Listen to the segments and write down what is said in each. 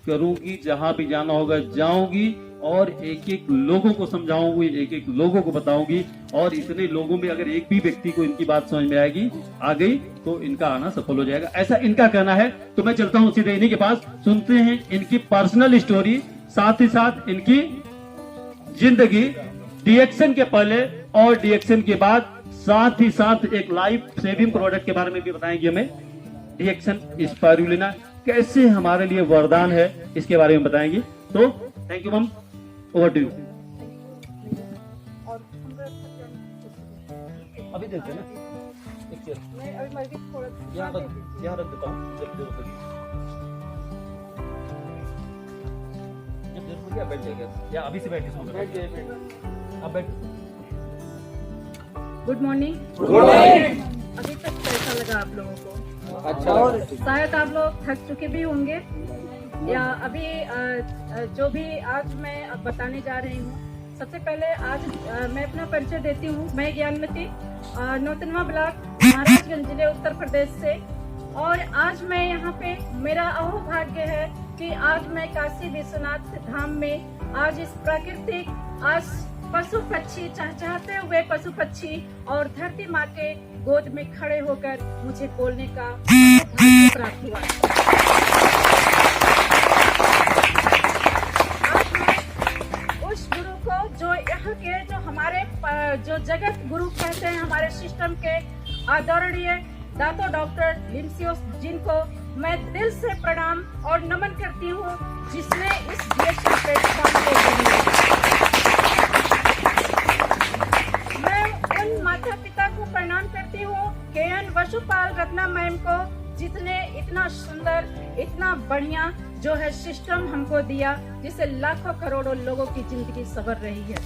करूंगी, जहां भी जाना होगा जाऊंगी और एक एक लोगों को समझाऊंगी, एक एक लोगों को बताऊंगी। और इतने लोगों में अगर एक भी व्यक्ति को इनकी बात समझ में आ गई तो इनका आना सफल हो जाएगा, ऐसा इनका कहना है। तो मैं चलता हूं सीधे इन्हीं के पास, सुनते हैं इनकी पर्सनल स्टोरी, साथ ही साथ इनकी जिंदगी डीएक्शन के पहले और डीएक्शन के बाद, साथ ही साथ एक लाइफ सेविंग प्रोडक्ट के बारे में भी बताएंगे हमें। डीएक्शन स्पाइरुलिना कैसे हमारे लिए वरदान है, इसके बारे में बताएंगे। तो thank you ma'am, over to you. अभी देखते हैं ना, एक चेयर यहाँ रख देता हूँ, जब जरूरत लगी, जब जरूरत लगी आप बैठ जाइए, या अभी से बैठ के बैठ जाइए, आप बैठ। Good morning. अभी तक कैसा लगा आप लोगों को? अच्छा, और शायद आप लोग थक चुके भी होंगे, या अभी जो भी आज मैं अब बताने जा रही हूँ। सबसे पहले आज मैं अपना परिचय देती हूँ। मैं ज्ञानमती, नौतनवा ब्लॉक, महाराजगंज जिले, उत्तर प्रदेश से। और आज मैं यहाँ पे, मेरा अहोभाग्य है कि आज मैं काशी विश्वनाथ धाम में आज इस प्राकृतिक, आज पशु पक्षी चहचहाते हुए पशु पक्षी और धरती माँ के गोद में खड़े होकर मुझे बोलने का भाग्य प्राप्त हुआ। आज मैं उस गुरु को, जो यहाँ के, जो हमारे जो जगत गुरु कहते हैं, हमारे सिस्टम के आदरणीय दातो डॉक्टर लिमसियोस, जिनको मैं दिल से प्रणाम और नमन करती हूँ, जिसने इस डीएक्शन प्लेटफॉर्म को, माता पिता को प्रणाम करती हूँ, केएन वसुपाल रत्ना मैम को, जिसने इतना सुंदर, इतना बढ़िया जो है सिस्टम हमको दिया, जिससे लाखों करोड़ों लोगों की जिंदगी संवर रही है।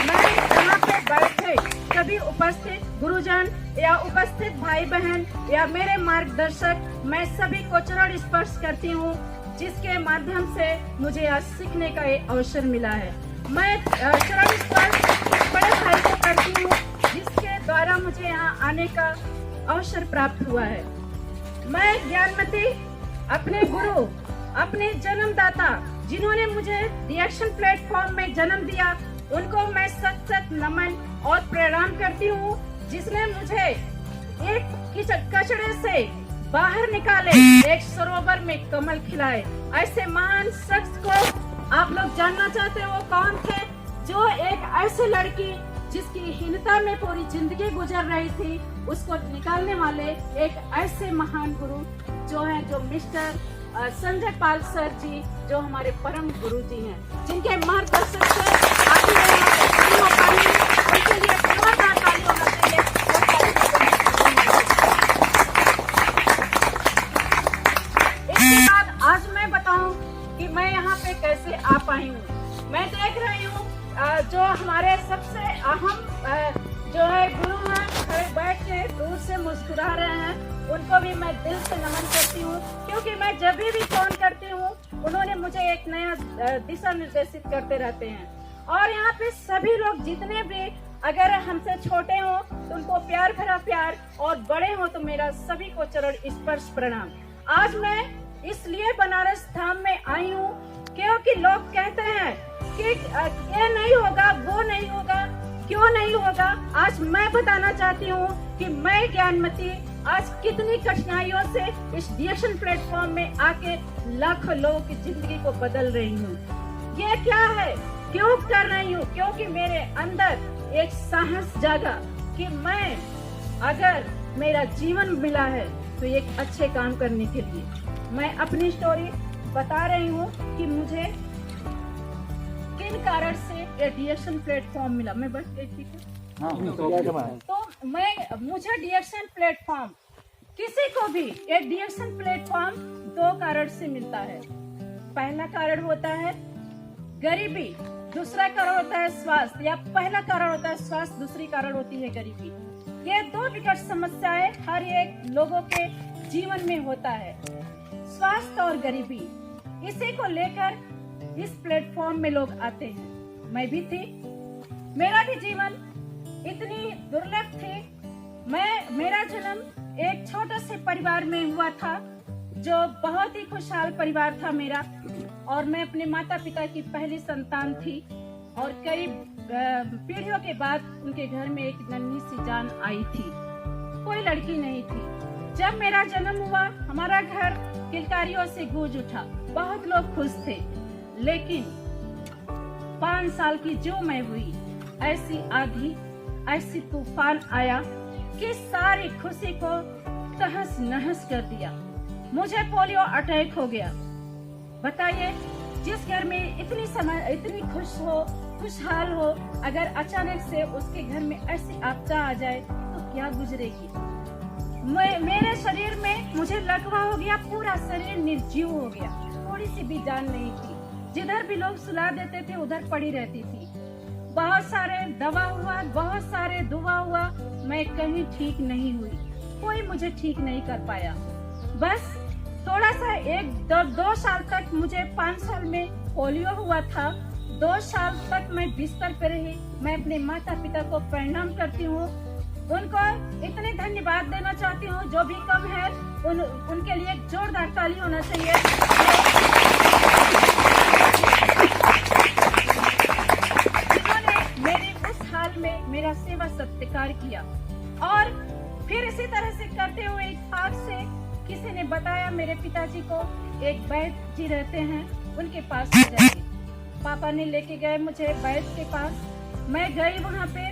मैं यहाँ पे बैठे सभी उपस्थित गुरुजन या उपस्थित भाई बहन या मेरे मार्गदर्शक, मैं सभी को चरण स्पर्श करती हूँ, जिसके माध्यम से मुझे आज सीखने का एक अवसर मिला है। मैं चरण स्पर्श बड़े भाई को करती हूँ, जिसके द्वारा मुझे यहाँ आने का अवसर प्राप्त हुआ है। मैं ज्ञानमती अपने गुरु, अपने जन्मदाता, जिन्होंने मुझे डीएक्शन प्लेटफॉर्म में जन्म दिया, उनको मैं सत सत नमन और प्रणाम करती हूँ, जिसने मुझे एक कचड़े से बाहर निकाले, एक सरोवर में कमल खिलाए। ऐसे महान शख्स को आप लोग जानना चाहते हो कौन थे? जो एक ऐसे लड़की जिसकी हीनता में पूरी जिंदगी गुजर रही थी, उसको निकालने वाले एक ऐसे महान गुरु जो हैं, जो मिस्टर संजय पाल सर जी, जो हमारे परम गुरु जी हैं, जिनके मार्गदर्शन से आगे उनके लिए जोरदार ताली होना चाहिए। इसके बाद आज मैं बताऊं कि मैं यहाँ पे कैसे आ पाई हूँ। मैं देख रही हूँ जो हमारे सबसे अहम जो है गुरु हैं, खड़े बैठ के दूर से मुस्कुरा रहे हैं, उनको भी मैं दिल से नमन करती हूँ, क्योंकि मैं जब भी फोन करती हूँ, उन्होंने मुझे एक नया दिशा निर्देशित करते रहते हैं। और यहाँ पे सभी लोग, जितने भी अगर हमसे छोटे हो तो उनको प्यार भरा प्यार, और बड़े हो तो मेरा सभी को चरण स्पर्श प्रणाम। आज मैं इसलिए बनारस धाम में आई हूँ क्योंकि लोग कहते हैं कि ये नहीं होगा, वो नहीं होगा, क्यों नहीं होगा। आज मैं बताना चाहती हूँ कि मैं ज्ञानमती आज कितनी कठिनाइयों से इस डीएक्शन प्लेटफॉर्म में आके लाखों लोगों की जिंदगी को बदल रही हूँ। ये क्या है, क्यों कर रही हूँ? क्योंकि मेरे अंदर एक साहस जागा कि मैं, अगर मेरा जीवन मिला है तो एक अच्छे काम करने के लिए। मैं अपनी स्टोरी बता रही हूँ कि मुझे किन कारण से ये डीएक्शन प्लेटफॉर्म मिला। मैं बस तो मुझे डीएक्शन प्लेटफॉर्म, किसी को भी एक डीएक्शन प्लेटफॉर्म दो कारण से मिलता है। पहला कारण होता है गरीबी, दूसरा कारण होता है स्वास्थ्य, या पहला कारण होता है स्वास्थ्य, दूसरी कारण होती है गरीबी। ये दो विकट समस्याएं हर एक लोगों के जीवन में होता है, स्वास्थ्य और गरीबी। इसी को लेकर इस प्लेटफॉर्म में लोग आते हैं। मैं भी थी, मेरा भी जीवन इतनी दुर्लभ थी। मेरा जन्म एक छोटे से परिवार में हुआ था, जो बहुत ही खुशहाल परिवार था मेरा, और मैं अपने माता पिता की पहली संतान थी, और कई पीढ़ियों के बाद उनके घर में एक नन्ही सी जान आई थी। कोई लड़की नहीं थी। जब मेरा जन्म हुआ हमारा घर किलकारियों से गूंज उठा, बहुत लोग खुश थे। लेकिन 5 साल की जो मैं हुई, ऐसी आंधी, ऐसी तूफान आया कि सारी खुशी को तहस नहस कर दिया। मुझे पोलियो अटैक हो गया। बताइए, जिस घर में इतनी खुशहाल हो, अगर अचानक से उसके घर में ऐसी आपदा आ जाए तो क्या गुजरेगी। मेरे शरीर में मुझे लकवा हो गया, पूरा शरीर निर्जीव हो गया, थोड़ी सी भी जान नहीं थी। जिधर भी लोग सुला देते थे उधर पड़ी रहती थी। बहुत सारे दवा हुआ, बहुत सारे दुआ हुआ, मैं कहीं ठीक नहीं हुई। कोई मुझे ठीक नहीं कर पाया। बस थोड़ा सा 1-2 साल तक, मुझे 5 साल में पोलियो हुआ था। 2 साल तक मैं बिस्तर पर रही। मैं अपने माता पिता को प्रणाम करती हूँ, उनको इतने धन्यवाद देना चाहती हूँ। जो भी कम है उनके लिए एक जोरदार ताली होना चाहिए। जिन्होंने मेरे उस हाल में मेरा सेवा सत्कार किया। और फिर इसी तरह से करते हुए इत्तेफाक से किसी ने बताया, मेरे पिताजी को एक वैद्य जी रहते हैं, उनके पास जाएगी। पापा ने लेके गए मुझे वैद्य के पास। मैं गई वहाँ पे,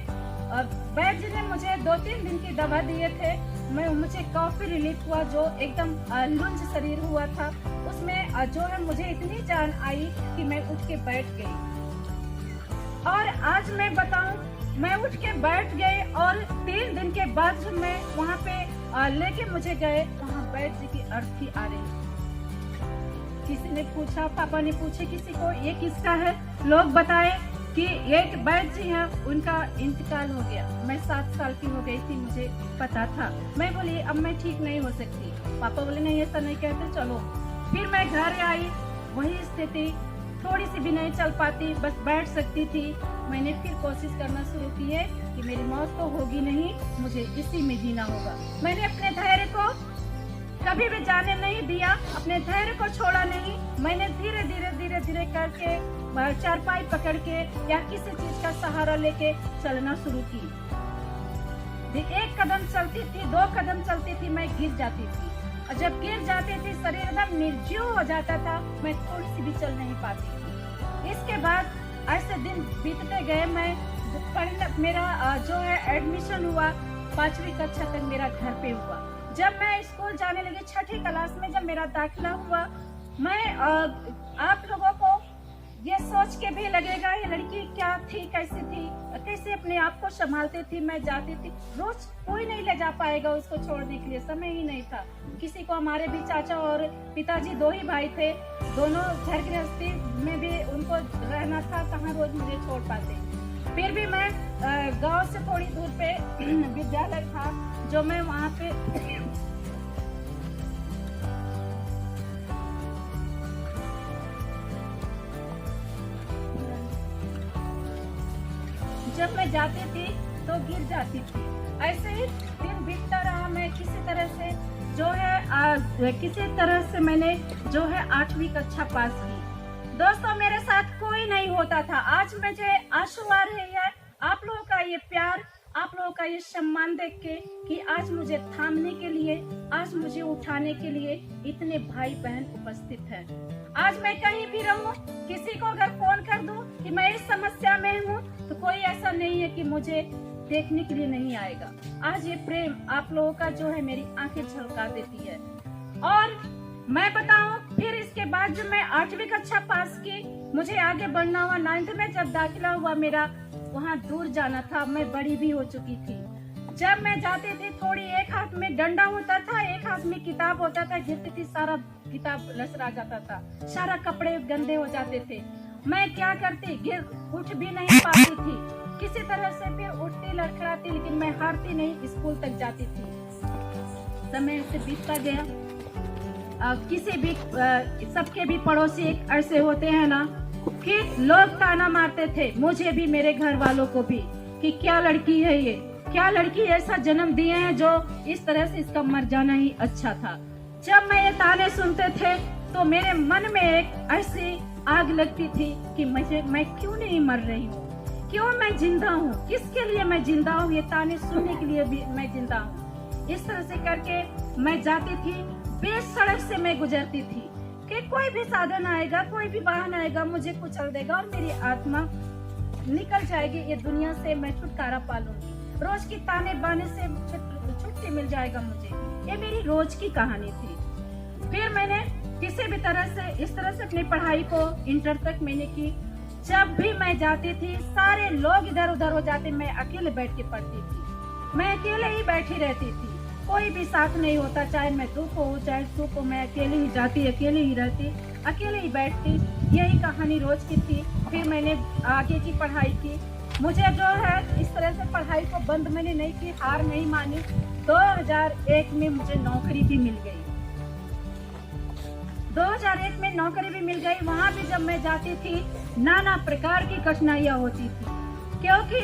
और वैद्य जी ने मुझे 2-3 दिन की दवा दिए थे। मुझे काफी रिलीफ हुआ, जो एकदम लुंज शरीर हुआ था उसमें जो है मुझे इतनी जान आई कि मैं उठ के बैठ गई। और आज मैं बताऊं, मैं उठ के बैठ गई, और 3 दिन के बाद जब मैं वहाँ पे लेके मुझे गए, वहाँ वैद्य जी की अर्थी आ रही। किसी ने पूछा, पापा ने पूछे किसी को, ये किसका है? लोग बताए कि एक वैद्य जी है, उनका इंतकाल हो गया। मैं 7 साल की हो गई थी, मुझे पता था। मैं बोली अब मैं ठीक नहीं हो सकती। पापा बोले नहीं, ऐसा नहीं कहते, चलो। फिर मैं घर आई, वही स्थिति, थोड़ी सी भी नहीं चल पाती, बस बैठ सकती थी। मैंने फिर कोशिश करना शुरू की है कि मेरी मौत तो होगी नहीं, मुझे इसी में जीना होगा। मैंने अपने धैर्य को कभी भी जाने नहीं दिया, अपने धैर्य को छोड़ा नहीं। मैंने धीरे धीरे करके चारपाई पकड़ के या किसी चीज का सहारा लेके चलना शुरू की। 1 कदम चलती थी, 2 कदम चलती थी, मैं गिर जाती थी। और जब गिर जाती थी शरीर एकदम निर्जीव हो जाता था, मैं थोड़ी सी भी चल नहीं पाती थी। इसके बाद ऐसे दिन बीतते गए। मैं मेरा जो है एडमिशन हुआ, 5वीं कक्षा तक मेरा घर पे हुआ। जब मैं स्कूल जाने लगी 6ठी क्लास में, जब मेरा दाखिला हुआ, मैं आप लोगों को ये सोच के भी लगेगा ये लड़की क्या थी, कैसी थी, कैसे अपने आप को संभालती थी। मैं जाती थी, रोज कोई नहीं ले जा पाएगा उसको छोड़ने के लिए, समय ही नहीं था किसी को। हमारे भी चाचा और पिताजी 2 ही भाई थे, दोनों घर गृहस्थी में भी उनको रहना था, कहाँ रोज मुझे छोड़ पाते। फिर भी मैं गांव से थोड़ी दूर पे विद्यालय था, जो मैं वहाँ पे जब मैं जाती थी तो गिर जाती थी। ऐसे ही दिन बीतता रहा। मैं किसी तरह से मैंने जो है 8वीं कक्षा पास की। दोस्तों, मेरे साथ कोई नहीं होता था। आज मुझे आंसू आ रहे हैं, आप लोगों का ये प्यार, आप लोगों का ये सम्मान देख के कि आज मुझे थामने के लिए, आज मुझे उठाने के लिए इतने भाई बहन उपस्थित हैं। आज मैं कहीं भी रहूं, किसी को अगर फोन कर दूं कि मैं इस समस्या में हूं, तो कोई ऐसा नहीं है कि मुझे देखने के लिए नहीं आएगा। आज ये प्रेम आप लोगों का जो है मेरी आंखें झलका देती है। और मैं बताऊं, फिर इसके बाद जब मैं 8वीं कक्षा पास की, मुझे आगे बढ़ना हुआ। 9th में जब दाखिला हुआ मेरा, वहाँ दूर जाना था, मैं बड़ी भी हो चुकी थी। जब मैं जाती थी, थोड़ी एक हाथ में डंडा होता था, एक हाथ में किताब होता था, गिरती थी, सारा किताब लसरा जाता था, सारा कपड़े गंदे हो जाते थे। मैं क्या करती, उठ भी नहीं पाती थी। किसी तरह से फिर उठती, लड़खड़ाती, लेकिन मैं हारती नहीं, स्कूल तक जाती थी। समय से बीतता गया। किसी भी सबके भी पड़ोसी एक ऐसे होते हैं ना कि लोग ताना मारते थे, मुझे भी, मेरे घर वालों को भी, कि क्या लड़की है ये, क्या लड़की ऐसा जन्म दिए हैं जो इस तरह से, इसका मर जाना ही अच्छा था। जब मैं ये ताने सुनते थे तो मेरे मन में एक ऐसी आग लगती थी कि मैं क्यों नहीं मर रही हूँ, क्यों मैं जिंदा हूँ, किसके लिए मैं जिंदा हूँ, ये ताने सुनने के लिए भी मैं जिंदा हूँ। इस तरह से करके मैं जाती थी, बेस सड़क से मैं गुजरती थी कि कोई भी साधन आएगा, कोई भी वाहन आएगा, मुझे कुचल देगा और मेरी आत्मा निकल जाएगी, ये दुनिया से मैं छुटकारा पा लूंगी, रोज की ताने बाने से छुट्टी मिल जाएगा मुझे। ये मेरी रोज की कहानी थी। फिर मैंने किसी भी तरह से इस तरह से अपनी पढ़ाई को इंटर तक मैंने की। जब भी मैं जाती थी सारे लोग इधर उधर हो जाते, मैं अकेले बैठ के पढ़ती थी, मैं अकेले ही बैठी रहती थी, कोई भी साथ नहीं होता, चाहे मैं दुख हो चाहे सुख हो, मैं अकेले ही जाती, अकेले ही रहती, अकेले ही बैठती। यही कहानी रोज की थी। फिर मैंने आगे की पढ़ाई की। मुझे जो है इस तरह से पढ़ाई को बंद मैंने नहीं की, हार नहीं मानी। 2001 में मुझे नौकरी भी मिल गई। 2001 में नौकरी भी मिल गई। वहाँ भी जब मैं जाती थी नाना प्रकार की कठिनाइयाँ होती थी, क्योंकि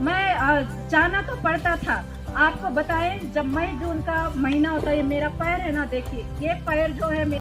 मैं जाना तो पड़ता था। आपको बताएं, जब मई जून का महीना होता है, ये मेरा पैर है ना, देखिए ये पैर जो है